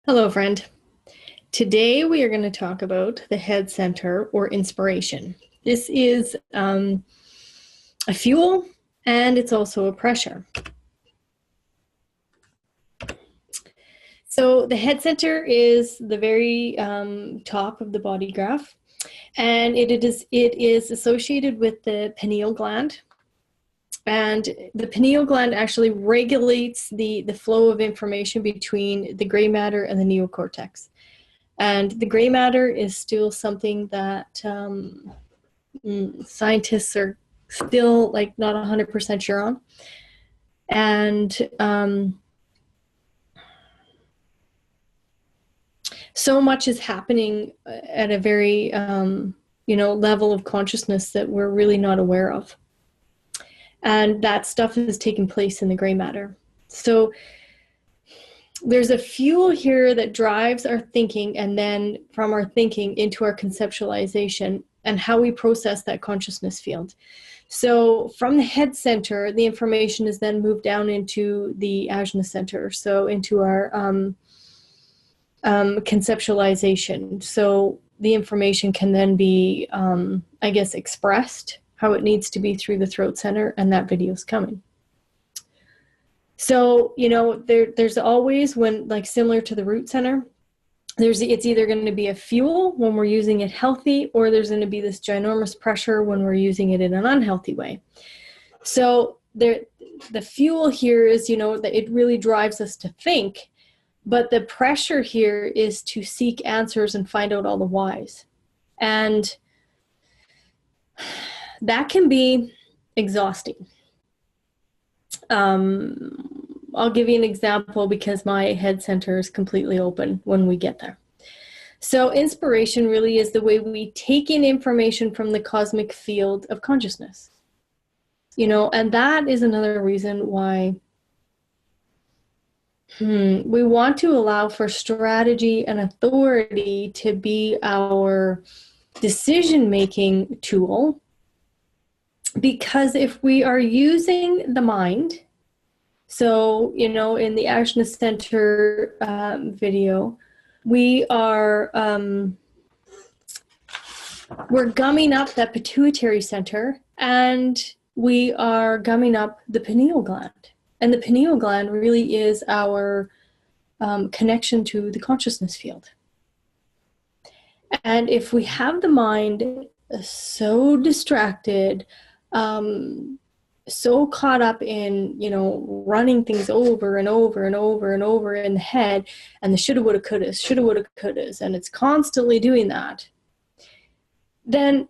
Hello, friend. Today we are going to talk about the head center or inspiration. This is a fuel and it's also a pressure. So the head center is the very top of the body graph, and it is associated with the pineal gland. And the pineal gland actually regulates the flow of information between the gray matter and the neocortex. And the gray matter is still something that scientists are still like not 100% sure on. And so much is happening at a very, level of consciousness that we're really not aware of. And that stuff is taking place in the gray matter. So there's a fuel here that drives our thinking, and then from our thinking into our conceptualization and how we process that consciousness field. So from the head center, the information is then moved down into the ajna center, so into our conceptualization. So the information can then be, expressed how it needs to be through the throat center, and that video is coming. So, there's always, when like similar to the root center, it's either going to be a fuel when we're using it healthy, or there's going to be this ginormous pressure when we're using it in an unhealthy way. So the fuel here is, that it really drives us to think, but the pressure here is to seek answers and find out all the whys. And that can be exhausting. I'll give you an example because my head center is completely open when we get there. So inspiration really is the way we take in information from the cosmic field of consciousness. And that is another reason why we want to allow for strategy and authority to be our decision-making tool. Because if we are using the mind, so, in the Ajna Center video, we are, we're gumming up that pituitary center, and we are gumming up the pineal gland. And the pineal gland really is our connection to the consciousness field. And if we have the mind so distracted, so caught up in, running things over and over and over and over in the head, and the shoulda, woulda, couldas, and it's constantly doing that, then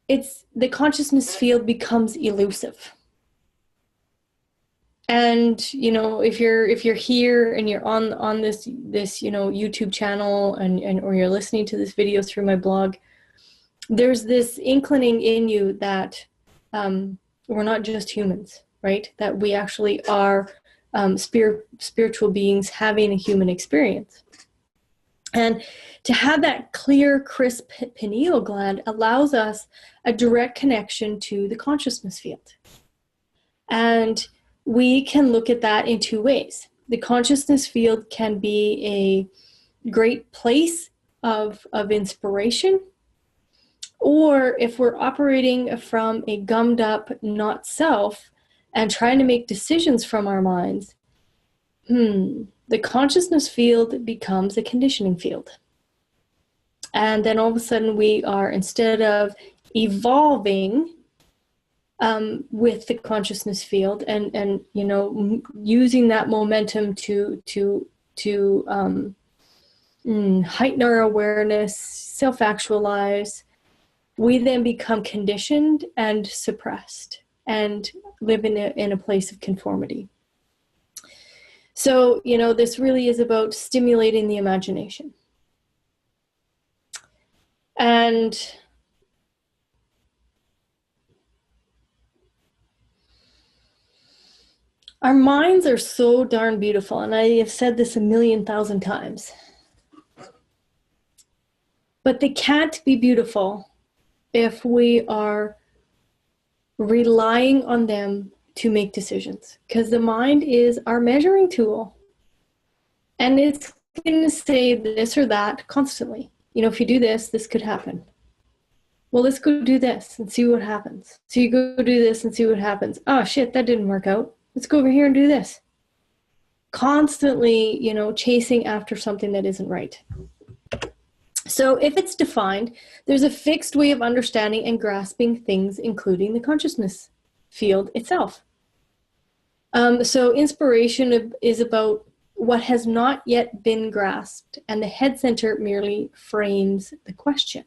the consciousness field becomes elusive. And, if you're here and you're on this, YouTube channel or you're listening to this video through my blog, there's this inclining in you that, we're not just humans, right? That we actually are spiritual beings having a human experience. And to have that clear, crisp pineal gland allows us a direct connection to the consciousness field. And we can look at that in two ways. The consciousness field can be a great place of inspiration, or if we're operating from a gummed up not self and trying to make decisions from our minds, the consciousness field becomes a conditioning field. And then all of a sudden we are, instead of evolving with the consciousness field and using that momentum to heighten our awareness, self-actualize, we then become conditioned and suppressed and live in a place of conformity. So, this really is about stimulating the imagination. And our minds are so darn beautiful, and I have said this 1,000,000 times. But they can't be beautiful if we are relying on them to make decisions, because the mind is our measuring tool, and it's going to say this or that constantly. You know, if you do this, this could happen. Well, let's go do this and see what happens. So you go do this and see what happens. Oh, shit, that didn't work out. Let's go over here and do this. Constantly, you know, chasing after something that isn't right. So if it's defined, there's a fixed way of understanding and grasping things, including the consciousness field itself. So inspiration is about what has not yet been grasped, and the head center merely frames the question,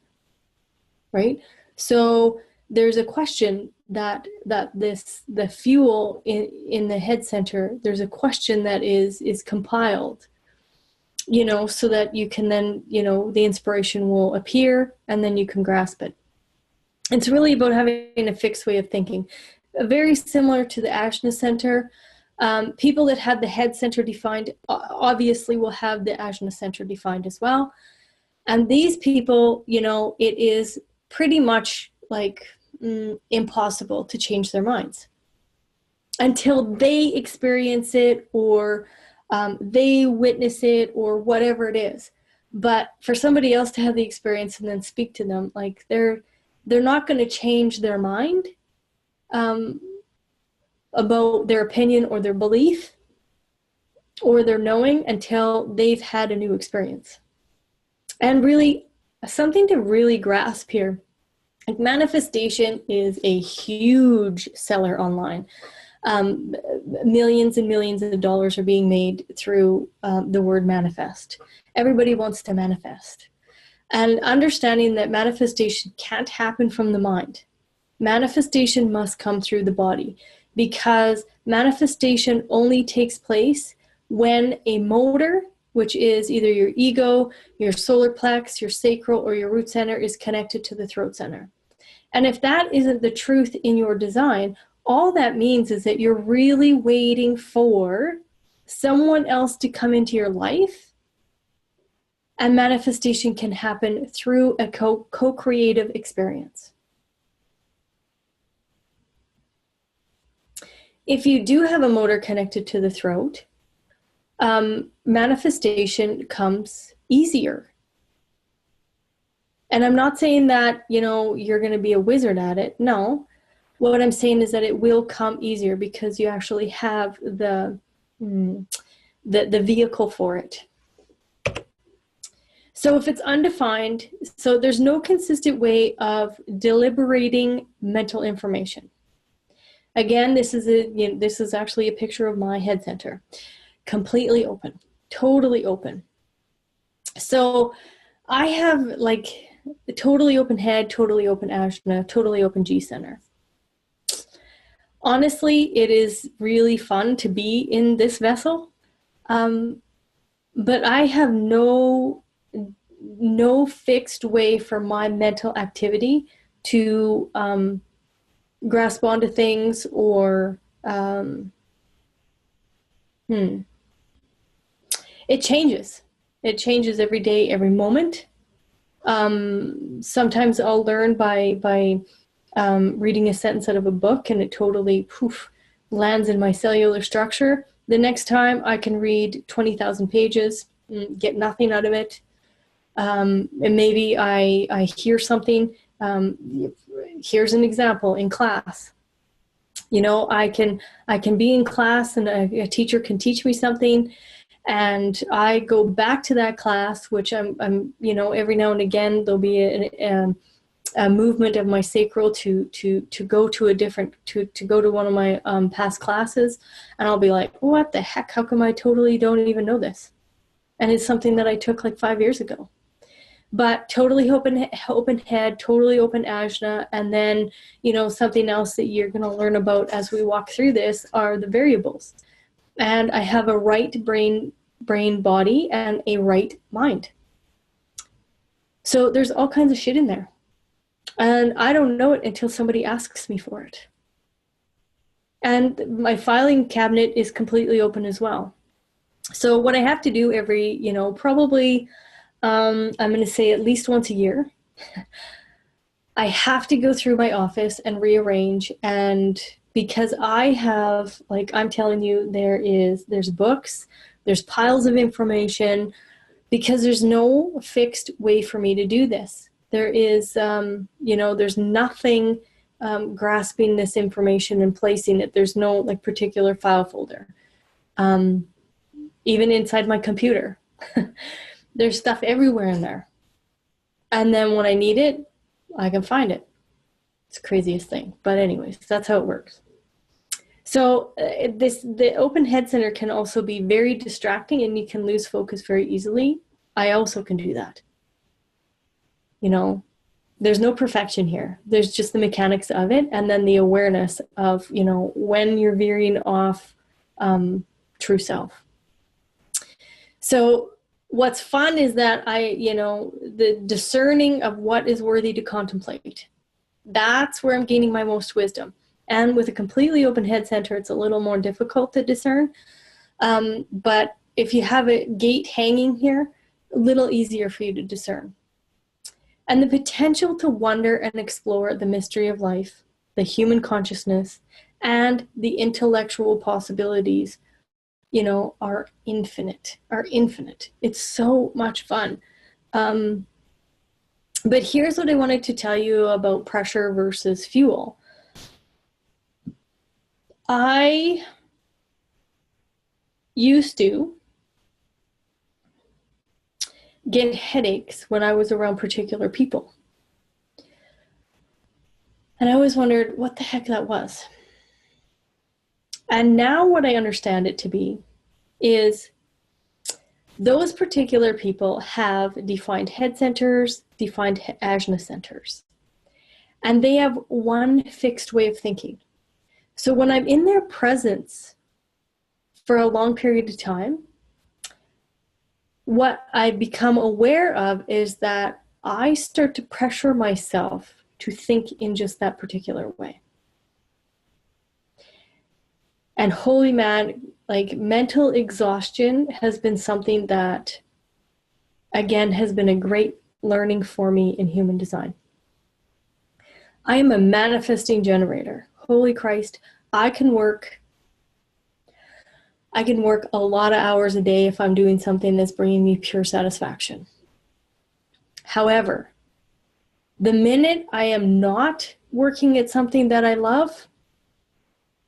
right? So there's a question that the fuel in the head center, there's a question that is compiled, you know, so that you can then, you know, the inspiration will appear and then you can grasp it. It's really about having a fixed way of thinking. Very similar to the Ajna center. People that had the head center defined obviously will have the Ajna center defined as well. And these people, you know, it is pretty much like impossible to change their minds until they experience it or they witness it or whatever it is. But for somebody else to have the experience and then speak to them, like they're not going to change their mind about their opinion or their belief or their knowing until they've had a new experience. And really, something to really grasp here, like manifestation is a huge seller online. Millions and millions of dollars are being made through the word manifest. Everybody wants to manifest. And understanding that manifestation can't happen from the mind. Manifestation must come through the body, because manifestation only takes place when a motor, which is either your ego, your solar plex, your sacral, or your root center, is connected to the throat center. And if that isn't the truth in your design, all that means is that you're really waiting for someone else to come into your life, and manifestation can happen through a co-creative experience. If you do have a motor connected to the throat, manifestation comes easier. And I'm not saying that, you know, you're going to be a wizard at it. No. What I'm saying is that it will come easier because you actually have the vehicle for it. So if it's undefined, so there's no consistent way of deliberating mental information. Again, this is actually a picture of my head center. Completely open, totally open. So I have like a totally open head, totally open Ajna, totally open G center. Honestly, it is really fun to be in this vessel. But I have no fixed way for my mental activity to grasp onto things or it changes. It changes every day, every moment. Sometimes I'll learn by reading a sentence out of a book and it totally lands in my cellular structure. The next time I can read 20,000 pages, get nothing out of it. And maybe I hear something. Here's an example in class. You know, I can be in class and a teacher can teach me something, and I go back to that class, which I'm you know, every now and again there'll be a movement of my sacral to go to a different to go to one of my past classes, and I'll be like, what the heck? How come I totally don't even know this? And it's something that I took like 5 years ago. But totally open head, totally open Ajna, and then, you know, something else that you're going to learn about as we walk through this are the variables. And I have a right brain body and a right mind. So there's all kinds of shit in there. And I don't know it until somebody asks me for it. And my filing cabinet is completely open as well. So what I have to do every, you know, probably, I'm going to say at least once a year, I have to go through my office and rearrange. And because I have, like I'm telling you, there's books, there's piles of information. because there's no fixed way for me to do this. There is, there's nothing grasping this information and placing it. There's no like particular file folder. Even inside my computer, there's stuff everywhere in there. And then when I need it, I can find it. It's the craziest thing. But anyways, that's how it works. So the open head center can also be very distracting, and you can lose focus very easily. I also can do that. There's no perfection here. There's just the mechanics of it, and then the awareness of, when you're veering off true self. So what's fun is that the discerning of what is worthy to contemplate. That's where I'm gaining my most wisdom. And with a completely open head center, it's a little more difficult to discern. But if you have a gate hanging here, a little easier for you to discern. And the potential to wonder and explore the mystery of life, the human consciousness, and the intellectual possibilities, are infinite. It's so much fun. But here's what I wanted to tell you about pressure versus fuel. I used to get headaches when I was around particular people. And I always wondered what the heck that was. And now what I understand it to be is those particular people have defined head centers, defined ajna centers. And they have one fixed way of thinking. So when I'm in their presence for a long period of time, what I become aware of is that I start to pressure myself to think in just that particular way. And holy man, like mental exhaustion has been something that, again, has been a great learning for me in human design. I am a manifesting generator. Holy Christ, I can work a lot of hours a day if I'm doing something that's bringing me pure satisfaction. However, the minute I am not working at something that I love,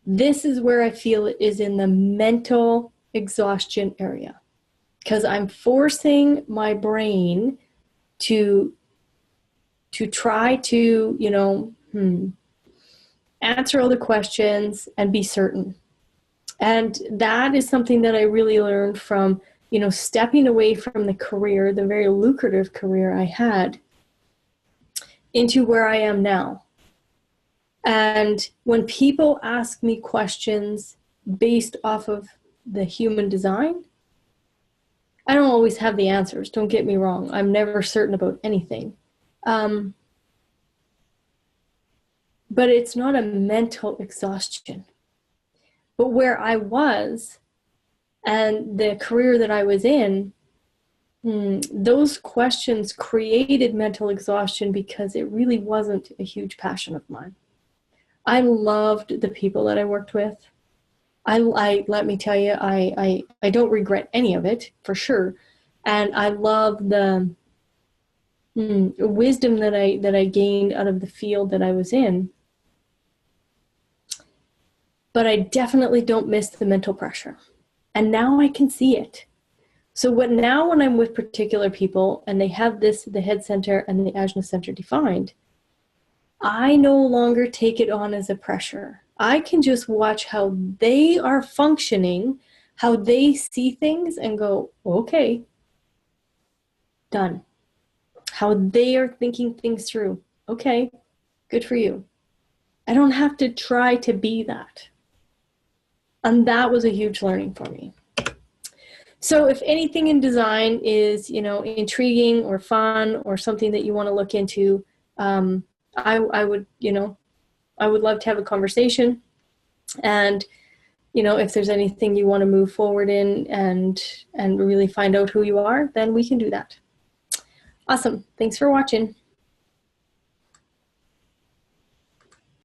this is where I feel it is in the mental exhaustion area, because I'm forcing my brain to try to, answer all the questions and be certain. And that is something that I really learned from, stepping away from the career, the very lucrative career I had, into where I am now. And when people ask me questions based off of the human design, I don't always have the answers. Don't get me wrong. I'm never certain about anything. But it's not a mental exhaustion. But where I was and the career that I was in, those questions created mental exhaustion because it really wasn't a huge passion of mine. I loved the people that I worked with. I let me tell you, I don't regret any of it, for sure. And I love the wisdom that I gained out of the field that I was in. But I definitely don't miss the mental pressure. And now I can see it. So when I'm with particular people and they have the head center and the ajna center defined, I no longer take it on as a pressure. I can just watch how they are functioning, how they see things, and go, okay, done. How they are thinking things through. Okay, good for you. I don't have to try to be that. And that was a huge learning for me. So if anything in design is, intriguing or fun or something that you want to look into, I would love to have a conversation. And, if there's anything you want to move forward in and really find out who you are, then we can do that. Awesome. Thanks for watching.